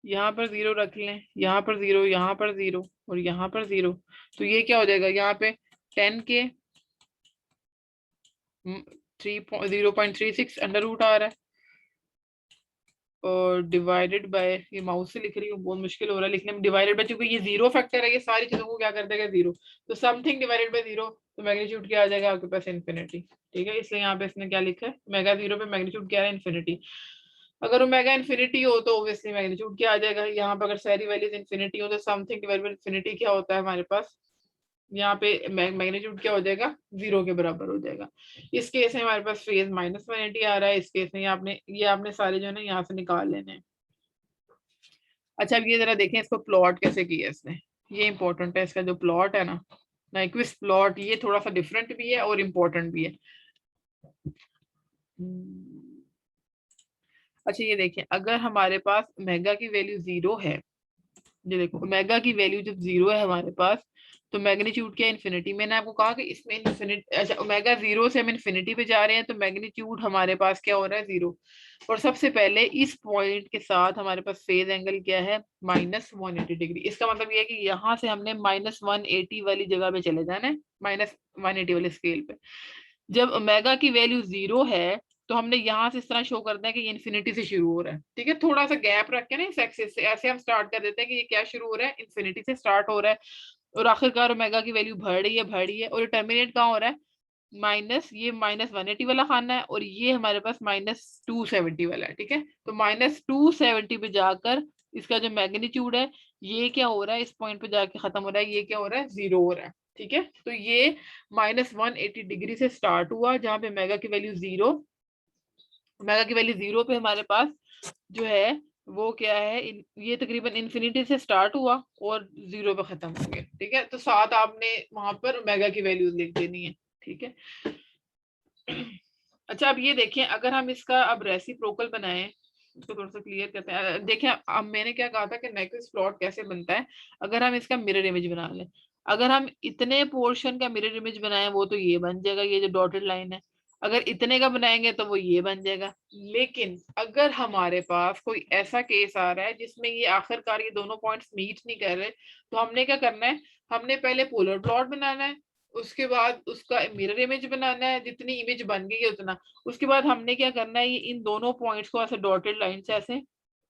यहाँ पर 0 रख लें, यहाँ पर 0, यहाँ पर 0 और यहाँ पर 0, तो ये क्या हो जाएगा यहाँ पे 10 के 0.36 अंडर रूट आ रहा है और डिवाइडेड बाय, ये माउस से लिख रही हूँ बहुत मुश्किल हो रहा है लिखने में, डिवाइडेड बाय क्योंकि ये 0 फैक्टर है, ये सारी चीजों को क्या कर देगा 0, तो समथिंग डिवाइडेड बाय 0, तो मैग्नीट्यूड क्या आ जाएगा आपके पास इन्फिनिटी, ठीक है। इसलिए यहाँ पे इसने क्या लिखा है, मेगा 0 पे मैग्नीट्यूड क्या है इन्फिनिटी। अगर ओमेगा इन्फिनिटी हो तो ऑब्वियसली मैग्नीट्यूड क्या आ जाएगा, यहाँ पे अगर सारी वैल्यूज इन्फिनिटी हो तो समथिंग डिवाइडेड बाय इन्फिनिटी क्या होता है हमारे पास, यहाँ पे मैग्नीट्यूड क्या हो जाएगा 0 के बराबर हो जाएगा। इस केस में हमारे पास फेज -180 आ रहा है, इस केस में ये आपने सारे जो है ना यहाँ से निकाल लेने हैं। अच्छा अब ये जरा देखें इसको प्लॉट कैसे किया इसने, ये इंपॉर्टेंट है इसका जो प्लॉट है ना, नाइक्विस्ट प्लॉट, ये थोड़ा सा डिफरेंट भी है और इम्पोर्टेंट भी है। अच्छा ये देखिए अगर हमारे पास ओमेगा की वैल्यू 0 है, ये देखो ओमेगा की वैल्यू जब 0 है हमारे पास तो मैग्नीट्यूड क्या इन्फिनिटी, मैंने आपको कहा कि इसमें इन्फिनिटी, अच्छा ओमेगा 0 से हम इन्फिनिटी पे जा रहे हैं तो मैग्नीट्यूड हमारे पास क्या हो रहा है 0। और सबसे पहले इस पॉइंट के साथ हमारे पास फेज एंगल क्या है -180 डिग्री, इसका मतलब ये है कि यहाँ से हमने -180 वाली जगह पे चले जाना है, -180 वाले स्केल पे। जब ओमेगा की वैल्यू 0 है तो हमने यहाँ से इस तरह शो करना है कि ये इन्फिनिटी से शुरू हो रहा है, ठीक है। थोड़ा सा गैप रख के ना इस एक्सिस से ऐसे हम स्टार्ट कर देते हैं कि ये क्या शुरू हो रहा है, इन्फिनिटी से स्टार्ट हो रहा है और आखिरकार ओमेगा की वैल्यू बढ़ रही है और टर्मिनेट कहाँ हो रहा है, माइनस, ये -180 वाला खाना है और ये हमारे पास -270 वाला है, ठीक है। तो -270 पे जाकर इसका जो मैग्नीट्यूड है ये क्या हो रहा है, इस पॉइंट पे जाके खत्म हो रहा है, ये क्या हो रहा है 0 हो रहा है, ठीक है। तो ये -180 डिग्री से स्टार्ट हुआ जहां पे मेगा की वैल्यू 0, ओमेगा की वैल्यू 0 पे हमारे पास जो है वो क्या है, ये तकरीबन इन्फिनिटी से स्टार्ट हुआ और 0 पे खत्म हो गया, ठीक है। तो साथ आपने वहां पर ओमेगा की वैल्यूज लिख देनी है, ठीक है। अच्छा अब ये देखें अगर हम इसका अब रेसिप्रोकल बनाएं, इसको थोड़ा सा क्लियर करते हैं। देखें अब मैंने क्या कहा था कि नेक्विस्ट प्लॉट कैसे बनता है, अगर हम इसका मिरर इमेज बना लें, अगर हम इतने पोर्शन का मिरर इमेज बनाएं वो तो ये बन जाएगा, ये जो डॉटेड लाइन है। अगर इतने का बनाएंगे तो वो ये बन जाएगा। लेकिन अगर हमारे पास कोई ऐसा केस आ रहा है जिसमें ये आखिरकार ये दोनों पॉइंट्स मीट नहीं कर रहे, तो हमने क्या करना है, हमने पहले पोलर प्लॉट बनाना है, उसके बाद उसका मिरर इमेज बनाना है, जितनी इमेज बन गई है उतना, उसके बाद हमने क्या करना है, ये इन दोनों पॉइंट्स को ऐसे डॉटेड लाइन से ऐसे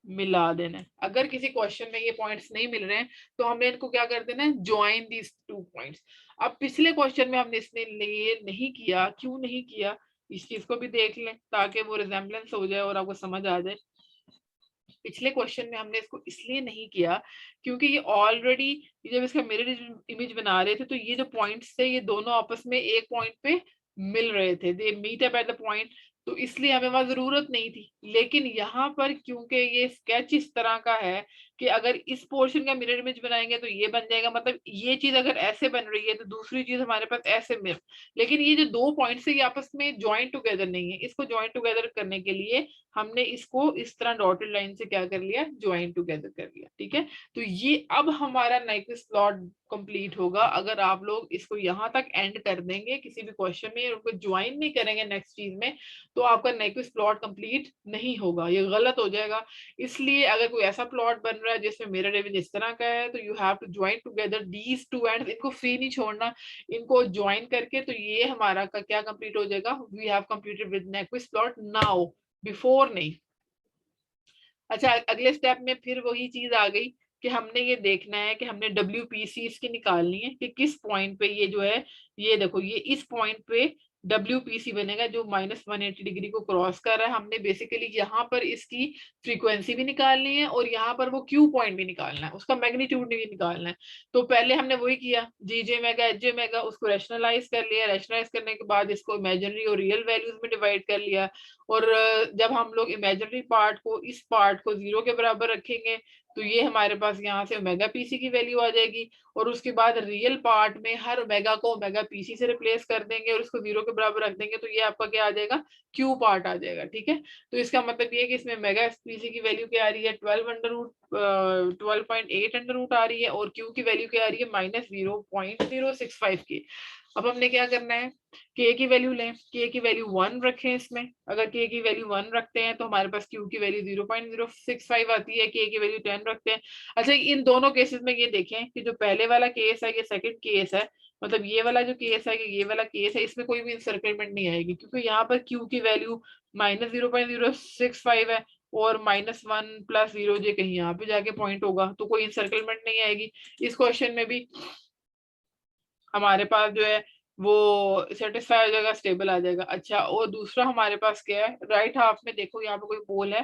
मिला देना है। अगर किसी क्वेश्चन में ये पॉइंट्स नहीं मिल रहे हैं तो हमने इनको क्या कर देना है, ज्वाइन दीज 2 पॉइंट्स। अब पिछले क्वेश्चन में हमने इसने लिए नहीं किया, क्यों नहीं किया, इस चीज को भी देख लें ताकि वो रिजेम्बलेंस हो जाए और आपको समझ आ जाए। पिछले क्वेश्चन में हमने इसको इसलिए नहीं किया क्योंकि ये ऑलरेडी जब इसका मिरर इमेज बना रहे थे तो ये जो पॉइंट्स थे ये दोनों आपस में एक पॉइंट पे मिल रहे थे, they meet up at the point, तो इसलिए हमें वहां जरूरत नहीं थी। लेकिन यहाँ पर क्योंकि ये स्केच इस तरह का है कि अगर इस पोर्शन का मिरर इमेज बनाएंगे तो ये बन जाएगा, मतलब ये चीज अगर ऐसे बन रही है तो दूसरी चीज हमारे पास ऐसे मिल, लेकिन ये जो 2 पॉइंट्स है ये आपस में ज्वाइन टुगेदर नहीं है। इसको ज्वाइन टुगेदर करने के लिए हमने इसको इस तरह डॉटेड लाइन से क्या कर लिया, ज्वाइन टुगेदर कर लिया, ठीक है। तो ये अब हमारा नेक्स्ट प्लॉट कंप्लीट होगा अगर आप लोग इसको यहाँ तक एंड कर देंगे किसी भी क्वेश्चन में, उनको ज्वाइन नहीं करेंगे नेक्स्ट चीज में, तो आपका नेक्स्ट प्लॉट कंप्लीट नहीं होगा, ये गलत हो जाएगा। इसलिए अगर कोई ऐसा प्लॉट बन रहा है जिसमें मिरर इमेज इस तरह का है तो you have to join together these two end, इनको फ्री नहीं छोड़ना, इनको ज्वाइन करके तो ये हमारा का क्या कंप्लीट हो जाएगा, we have completed with next plot now, before नहीं। अच्छा, अगले स्टेप में फिर वही चीज आ गई कि हमने ये देखना है कि हमने WPC इसकी निकालनी है कि किस पॉइंट पे ये जो है, ये देखो ये इस पॉइंट पे WPC बनेगा जो -180 डिग्री को क्रॉस कर रहा है। हमने बेसिकली यहाँ पर इसकी फ्रीक्वेंसी भी निकालनी है और यहाँ पर वो क्यू पॉइंट भी निकालना है, उसका मैग्नीट्यूड भी निकालना है। तो पहले हमने वही किया, GJ मेगा HJ मेगा, उसको रैशनलाइज कर लिया। रैशनलाइज करने के बाद इसको इमेजिनरी और रियल वैल्यूज में डिवाइड कर लिया। और जब हम लोग इमेजिनरी पार्ट को, इस पार्ट को 0 के बराबर रखेंगे तो ये हमारे पास यहाँ से ओमेगा पीसी की वैल्यू आ जाएगी। और उसके बाद रियल पार्ट में हर ओमेगा को ओमेगा पीसी से रिप्लेस कर देंगे और उसको 0 के बराबर रख देंगे, तो ये आपका क्या आ जाएगा, क्यू पार्ट आ जाएगा। ठीक है, तो इसका मतलब ये है कि इसमें ओमेगा पीसी की वैल्यू क्या आ रही है, 12 अंडर रूट आ रही है, और क्यू की वैल्यू क्या आ रही है, -0.065 की। अब हमने क्या करना है, के की वैल्यू लें, के की वैल्यू 1 रखें इसमें। अगर के की वैल्यू 1 रखते हैं तो हमारे पास क्यू की वैल्यू 0.065 आती है, के की वैल्यू 10 रखते हैं। अच्छा, इन दोनों केसेस में ये देखें कि जो पहले वाला केस है, ये सेकंड केस है, मतलब ये वाला जो केस है, ये वाला केस है, इसमें कोई भी इंसर्कलमेंट नहीं आएगी, क्योंकि यहाँ पर क्यू की वैल्यू -0.065 है और -1 + 0j कहीं यहाँ पे जाके पॉइंट होगा, तो कोई इंसर्कलमेंट नहीं आएगी। इस क्वेश्चन में भी हमारे पास जो है वो सेटिस्फाई हो जाएगा, स्टेबल आ जाएगा। अच्छा, और दूसरा हमारे पास क्या है, राइट हाफ में देखो यहाँ पे कोई पोल है,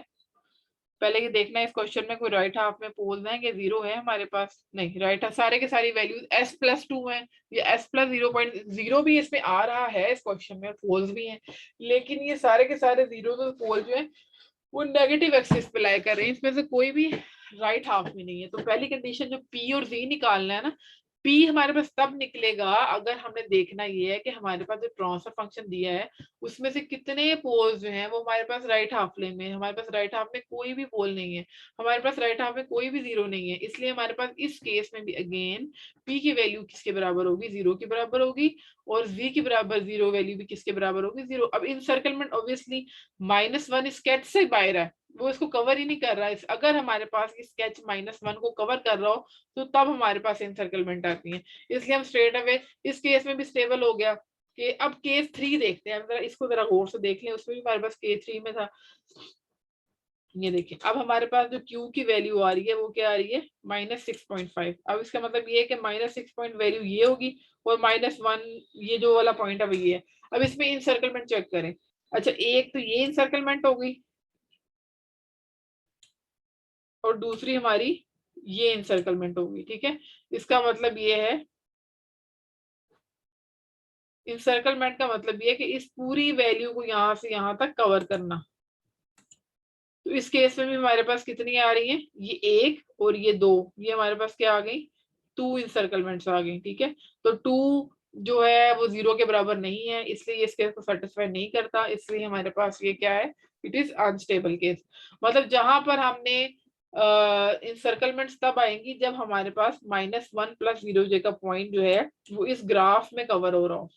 पहले ये देखना है इस क्वेश्चन में कोई राइट हाफ में पोल है कि 0 है हमारे पास, नहीं, राइट हाफ सारे के सारी वैल्यूज s+2 है, ये s+0.0 भी इसमें आ रहा है इस क्वेश्चन में, पोल्स भी हैं, लेकिन ये सारे के सारे जीरो तो पोल जो है वो नेगेटिव एक्सिस पे लाई कर रहे हैं, इसमें से कोई भी राइट हाफ में नहीं है। तो पहली कंडीशन जो P और Z निकालना है ना, P हमारे पास तब निकलेगा अगर हमने देखना ये है कि हमारे पास जो ट्रांसफर फंक्शन दिया है उसमें से कितने पोल्स जो हैं वो हमारे पास राइट हाफ प्लेन में, हमारे पास राइट हाफ में कोई भी पोल नहीं है, हमारे पास राइट हाफ में कोई भी जीरो नहीं है, इसलिए हमारे पास इस केस में भी अगेन P की वैल्यू किसके बराबर होगी, 0 के बराबर होगी, और Z की बराबर 0 वैल्यू भी किसके बराबर होगी, 0। अब इनसर्कलमेंट ऑब्वियसली -1 स्केच से बाहर है, वो इसको कवर ही नहीं कर रहा है। अगर हमारे पास स्केच -1 को कवर कर रहा हो तो तब हमारे पास इनसर्कलमेंट आती है, इसलिए हम स्ट्रेट अवे इस केस में भी स्टेबल हो गया। कि अब केस 3 देखते हैं, जरा इसको जरा गौर से देख लें, उसमें भी हमारे पास K3 में था। ये देखिए, अब हमारे पास जो Q की वैल्यू आ रही है वो क्या आ रही है, -6.5। अब इसका मतलब ये है कि -6 पॉइंट वैल्यू ये होगी और -1 ये जो वाला पॉइंट है वो ये है। अब इसमें इनसर्कलमेंट चेक करें। अच्छा, एक तो ये इनसर्कलमेंट हो गई और दूसरी हमारी ये इनसर्कलमेंट होगी। ठीक है, इसका मतलब ये है, इनसर्कलमेंट का मतलब ये है कि इस पूरी वैल्यू को यहाँ से यहाँ तक कवर करना। तो इस केस में भी हमारे पास कितनी आ रही है, ये 1 और ये 2, ये हमारे पास क्या आ गई, 2 इनसर्कलमेंट्स आ गई। ठीक है, तो 2 जो है वो 0 के बराबर नहीं है, इसलिए इस केस को सेटिस्फाई नहीं करता, इसलिए हमारे पास ये क्या है, इट इज अनस्टेबल केस। मतलब जहां पर हमने इंसर्कलमेंट्स तब आएंगी जब हमारे पास -1 + 0j का पॉइंट जो है वो इस ग्राफ में कवर हो रहा हो।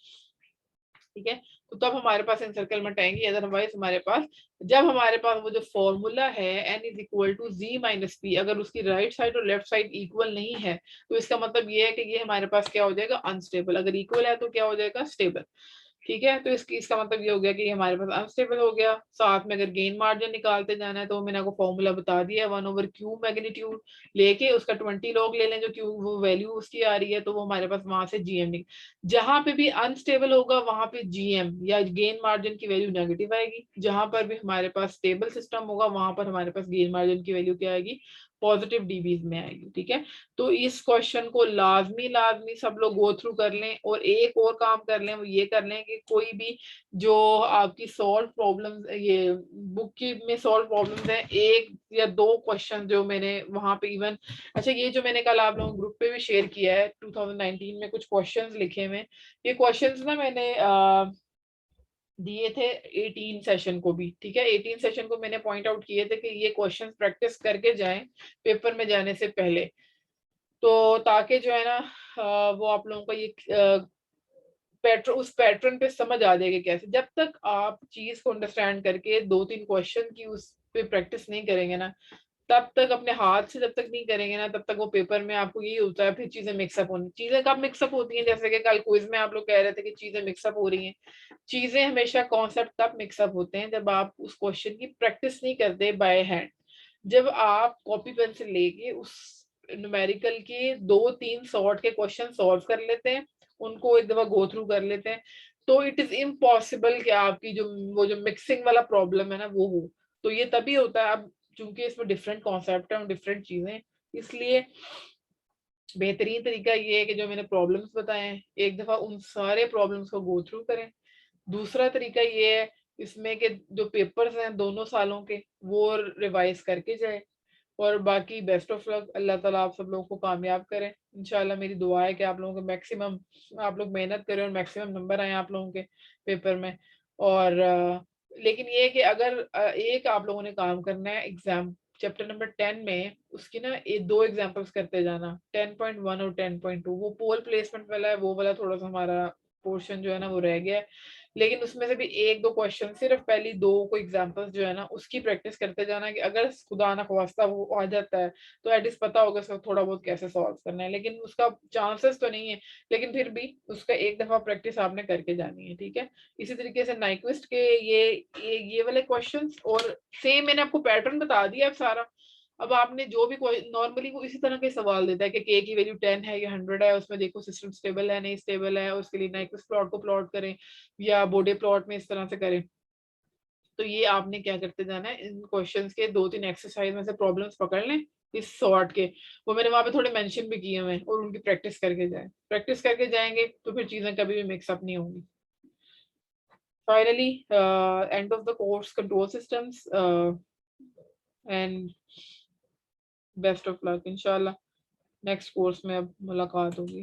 ठीक है, तो तब हमारे पास इंसर्कलमेंट आएंगी, अदरवाइज हमारे पास, जब हमारे पास वो जो फॉर्मूला है n = z - p, अगर उसकी राइट साइड और लेफ्ट साइड इक्वल नहीं है तो इसका मतलब ये है कि ये हमारे पास क्या हो जाएगा, अनस्टेबल। अगर इक्वल है तो क्या हो जाएगा, स्टेबल। ठीक है, तो इसका मतलब ये हो गया कि हमारे पास अनस्टेबल हो गया। साथ में अगर गेन मार्जिन निकालते जाना है तो मैंने आपको फॉर्मूला बता दिया, 1/q मैग्नीट्यूड लेके उसका 20 लॉग ले लें, जो क्यू वो वैल्यू उसकी आ रही है, तो वो हमारे पास वहां से जीएम, जहां पे भी अनस्टेबल होगा वहां पे जीएम या गेन मार्जिन की वैल्यू नेगेटिव आएगी, जहां पर भी हमारे पास स्टेबल सिस्टम होगा वहां पर हमारे पास गेन मार्जिन की वैल्यू क्या आएगी, पॉजिटिव डीबीज में आएगी। ठीक है, तो इस क्वेश्चन को लाजमी लाजमी सब लोग गो थ्रू कर लें, और एक और काम कर लें, वो ये कर लें कि कोई भी जो आपकी सॉल्व प्रॉब्लम्स, ये बुक की में सॉल्व प्रॉब्लम्स हैं, 1 या 2 क्वेश्चन जो मैंने वहां पे इवन, अच्छा ये जो मैंने कल आप लोगों ग्रुप पे भी शेयर किया है 2019 में कुछ क्वेश्चंस लिखे हुए, ये क्वेश्चंस ना मैंने दिए थे 18 सेशन को भी। ठीक है, 18 सेशन को मैंने पॉइंट आउट किए थे कि ये क्वेश्चंस प्रैक्टिस करके जाएं पेपर में जाने से पहले, तो ताकि जो है ना वो आप लोगों को ये पैटर्न, उस पैटर्न पे समझ आ जाएगी कैसे। जब तक आप चीज को अंडरस्टैंड करके 2-3 क्वेश्चन की उस पे प्रैक्टिस नहीं करेंगे ना, तब तक अपने हाथ से जब तक नहीं करेंगे ना, तब तक वो पेपर में आपको यही होता है, फिर चीजें मिक्सअप होनी, चीजें कब मिक्सअप होती हैं, जैसे कि कल क्विज में आप लोग कह रहे थे कि चीजें मिक्सअप हो रही हैं। चीजें हमेशा कॉन्सेप्ट तब मिक्सअप होते हैं जब आप उस क्वेश्चन की प्रैक्टिस नहीं करते बाय हैंड। जब आप कॉपी पेन से लेके उस न्यूमेरिकल के 2-3 सॉर्ट के क्वेश्चन सॉल्व कर लेते हैं, उनको एक दफा गो थ्रू कर लेते हैं, तो इट इज इम्पॉसिबल कि आपकी जो वो जो मिक्सिंग वाला प्रॉब्लम है ना वो हो। तो ये तभी होता है, अब चूंकि इसमें डिफरेंट कॉन्सेप्ट है और डिफरेंट चीजें, इसलिए बेहतरीन तरीका ये है कि जो मैंने प्रॉब्लम्स बताए हैं एक दफा उन सारे प्रॉब्लम्स को गो थ्रू करें। दूसरा तरीका ये है इसमें कि जो पेपर्स हैं दोनों सालों के वो रिवाइज करके जाए। और बाकी बेस्ट ऑफ लक, अल्लाह ताला आप सब लोगों को कामयाब करें। इंशाल्लाह मेरी दुआ है कि आप लोगों को मैक्सिमम, आप लोग मेहनत करें और मैक्सिमम नंबर आए आप लोगों के पेपर में। और लेकिन ये है कि अगर एक आप लोगों ने काम करना है एग्जाम चैप्टर नंबर 10 में, उसकी ना ये 2 एग्जांपल्स करते जाना, 10.1 और 10.2। वो पोल प्लेसमेंट वाला है, वो वाला थोड़ा सा हमारा पोर्शन जो है ना वो रह गया है, लेकिन उसमें से भी 1-2 क्वेश्चन, सिर्फ पहली 2 को एग्जांपल्स जो है ना उसकी प्रैक्टिस करते जाना कि अगर खुदा ना ख्वास्ता वो आ जाता है तो एटलीस्ट पता होगा उसका थोड़ा बहुत कैसे सॉल्व करना है, लेकिन उसका चांसेस तो नहीं है, लेकिन फिर भी उसका एक दफा प्रैक्टिस आपने करके जानी है, ठीक है। इसी तरीके से नाइक्विस्ट के ये वाले क्वेश्चंस, और सेम मैंने आपको पैटर्न बता दिया अब सारा। अब आपने जो भी नॉर्मली वो इसी तरह के सवाल देता है कि के की वैल्यू 10 है या 100 है, उसमें देखो सिस्टम स्टेबल है नहीं स्टेबल है, उसके लिए नाइक्विस्ट प्लॉट को प्लॉट करें या बोडे प्लॉट में इस तरह से करें। तो ये आपने क्या करते जाना है, इन क्वेश्चंस के 2-3 एक्सरसाइज में से प्रॉब्लम्स पकड़ लें इस सॉर्ट के, वो मैंने वहां पे थोड़े मेंशन भी किए हुए हैं, और उनकी प्रैक्टिस करके जाएं। प्रैक्टिस करके जाएंगे तो फिर चीजें कभी भी मिक्सअप नहीं होंगी। Finally end of the course control systems, and best of luck. इंशाल्लाह नेक्स्ट कोर्स में अब मुलाकात होगी।